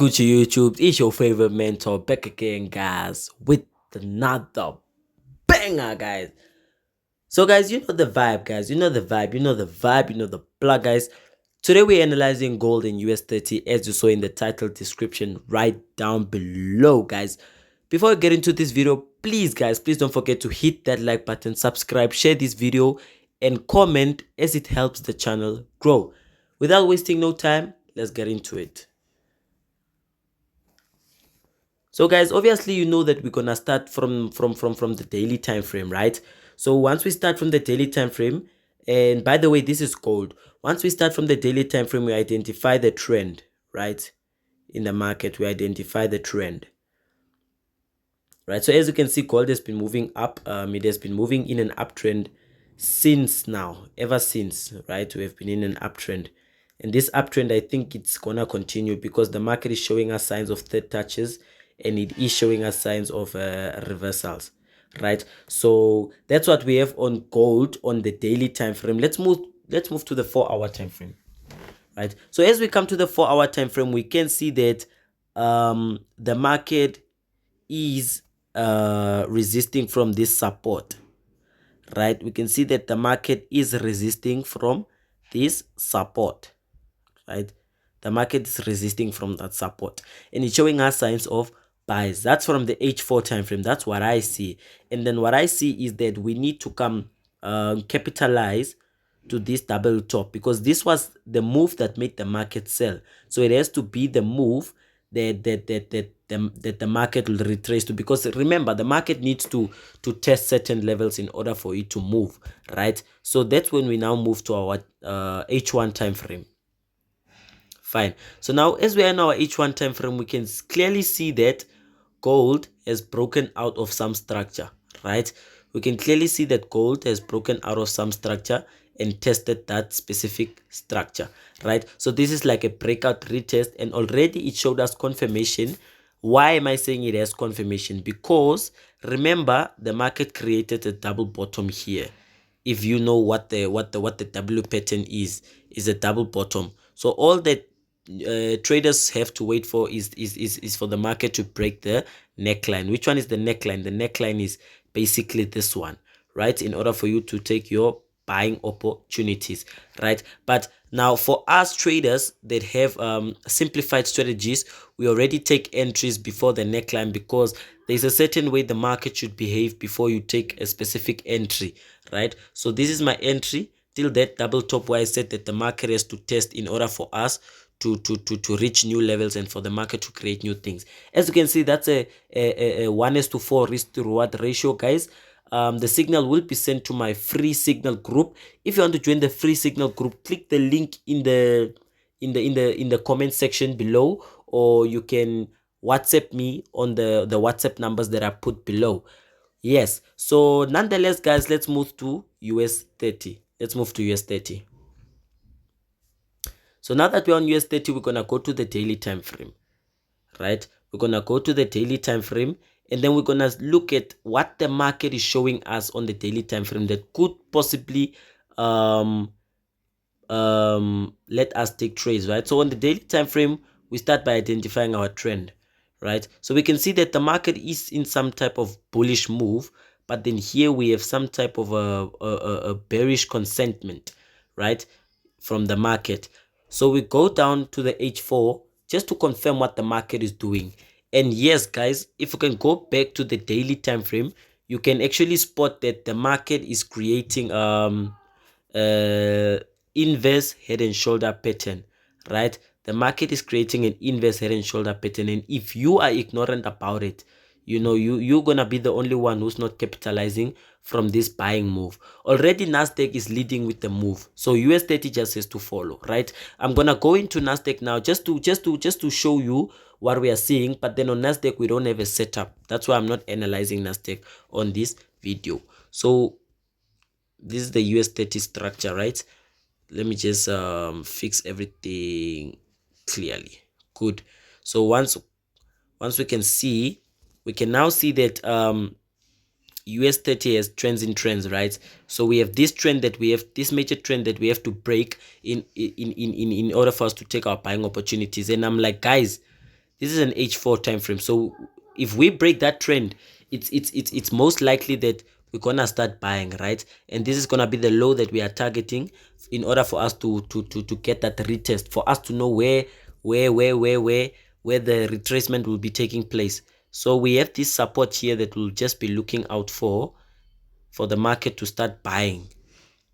Gucci YouTube, it's your favorite mentor back again, guys, with another banger, guys. So, guys, you know the vibe, guys. You know the vibe, you know the vibe, you know the plug, guys. Today, we're analyzing gold in US30 as you saw in the title description right down below, guys. Before we get into this video, please, guys, please don't forget to hit that like button, subscribe, share this video, and comment as it helps the channel grow. Without wasting no time, let's get into it. So guys, obviously you know that we're gonna start from the daily time frame, right? So once we start from the daily time frame, and by the way, this is gold. Once we start from the daily time frame, we identify the trend, right? In the market, we identify the trend, right? So as you can see, gold has been moving up. It has been moving in an uptrend since now, ever since, right? We have been in an uptrend. And this uptrend, I think it's gonna continue because the market is showing us signs of third touches and it is showing us signs of reversals, right? So that's what we have on gold on the daily time frame. Let's move to the 4-hour time frame, right? So as we come to the 4-hour time frame, we can see that the market is resisting from this support, right? We can see that the market is resisting from this support, right? The market is resisting from that support and it's showing us signs of buys. That's from the H4 time frame. That's what I see. And then what I see is that we need to come capitalize to this double top because this was the move that made the market sell. So it has to be the move that the market will retrace to, because remember the market needs to test certain levels in order for it to move, right? So that's when we now move to our H1 time frame. Fine. So now as we are in our H1 time frame, we can clearly see that gold has broken out of some structure, right? We can clearly see that gold has broken out of some structure and tested that specific structure, right? So this is like a breakout retest and already it showed us confirmation. Why am I saying it has confirmation? Because remember the market created a double bottom here. If you know what the W pattern is a double bottom. So all that traders have to wait for is for the market to break the neckline. Which one is the neckline? The neckline is basically this one, right? In order for you to take your buying opportunities, right? But now for us traders that have simplified strategies, we already take entries before the neckline because there's a certain way the market should behave before you take a specific entry, right? So this is my entry till that double top where I said that the market has to test in order for us to reach new levels and for the market to create new things. As you can see, that's a 1:4 risk to reward ratio, guys. The signal will be sent to my free signal group. If you want to join the free signal group, click the link in the comment section below, or you can WhatsApp me on the WhatsApp numbers that I put below. Yes, so nonetheless, guys, let's move to US30. Let's move to US30. So now that we're on US30, we're gonna go to the daily time frame, right? We're gonna go to the daily time frame and then we're gonna look at what the market is showing us on the daily time frame that could possibly let us take trades, right? So on the daily time frame, we start by identifying our trend, right? So we can see that the market is in some type of bullish move, but then here we have some type of a bearish consentment, right, from the market. So we go down to the H4 just to confirm what the market is doing. And yes, guys, if you can go back to the daily time frame, you can actually spot that the market is creating inverse head and shoulder pattern, right? The market is creating an inverse head and shoulder pattern, and if you are ignorant about it, you know, you're gonna be the only one who's not capitalizing from this buying move. Already Nasdaq is leading with the move, so US30 just has to follow, right? I'm gonna go into Nasdaq now just to show you what we are seeing, but then on Nasdaq we don't have a setup. That's why I'm not analyzing Nasdaq on this video. So this is the US30 structure, right? Let me just fix everything clearly. Good. So once we can see, we can now see that US30 has trends in trends, right? So we have this trend that we have, this major trend that we have to break in order for us to take our buying opportunities. And I'm like, guys, this is an H4 time frame. So if we break that trend, it's most likely that we're gonna start buying, right? And this is gonna be the low that we are targeting in order for us to get that retest, for us to know where the retracement will be taking place. So we have this support here that we'll just be looking out for the market to start buying.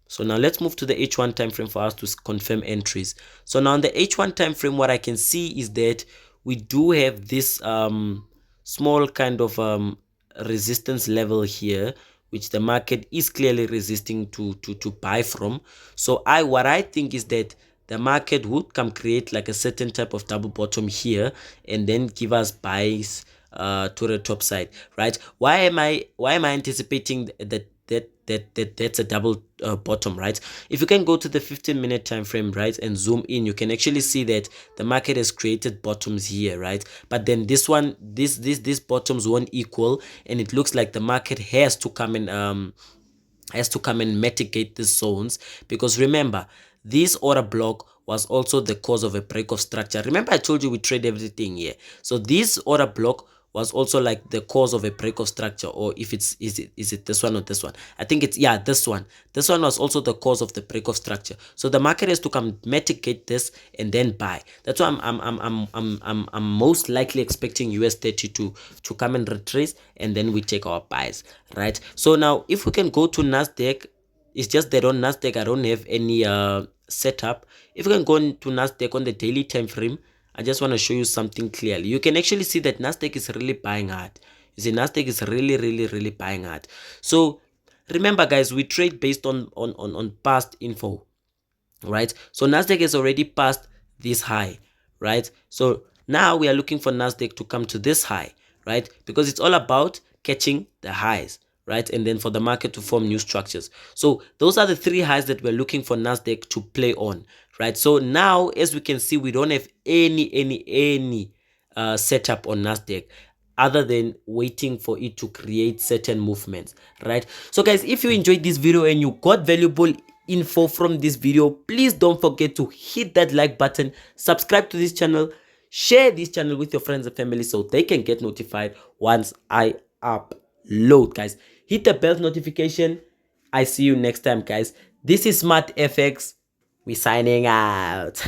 So now let's move to the H1 time frame for us to confirm entries. So now on the H1 time frame, what I can see is that we do have this small kind of resistance level here, which the market is clearly resisting to buy from. So what I think is that the market would come create like a certain type of double bottom here and then give us buys to the top side, right? Why am I anticipating that's a double bottom, right? If you can go to the 15-minute time frame, right, and zoom in, you can actually see that the market has created bottoms here, right? But then these bottoms won't equal, and it looks like the market has to come and mitigate these zones, because remember, this order block was also the cause of a break of structure. Remember, I told you we trade everything here. So this order block was also like the cause of a break of structure, or if is it this one or this one? I think it's, yeah, this one. This one was also the cause of the break of structure. So the market has to come mitigate this and then buy. That's why I'm most likely expecting US30 to come and retrace, and then we take our buys, right? So now if we can go to Nasdaq, it's just that on Nasdaq I don't have any setup. If we can go to Nasdaq on the daily time frame, I just want to show you something clearly. You can actually see that Nasdaq is really buying hard. You see, Nasdaq is really buying hard. So remember, guys, we trade based on past info, right? So Nasdaq has already passed this high, right? So now we are looking for Nasdaq to come to this high, right? Because it's all about catching the highs, right? And then for the market to form new structures. So those are the three highs that we're looking for Nasdaq to play on, right? So now, as we can see, we don't have any setup on Nasdaq other than waiting for it to create certain movements, right? So guys, if you enjoyed this video and you got valuable info from this video, please don't forget to hit that like button, subscribe to this channel, share this channel with your friends and family so they can get notified once I upload. Guys, hit the bell notification. I see you next time, guys. This is Smart FX. We signing out.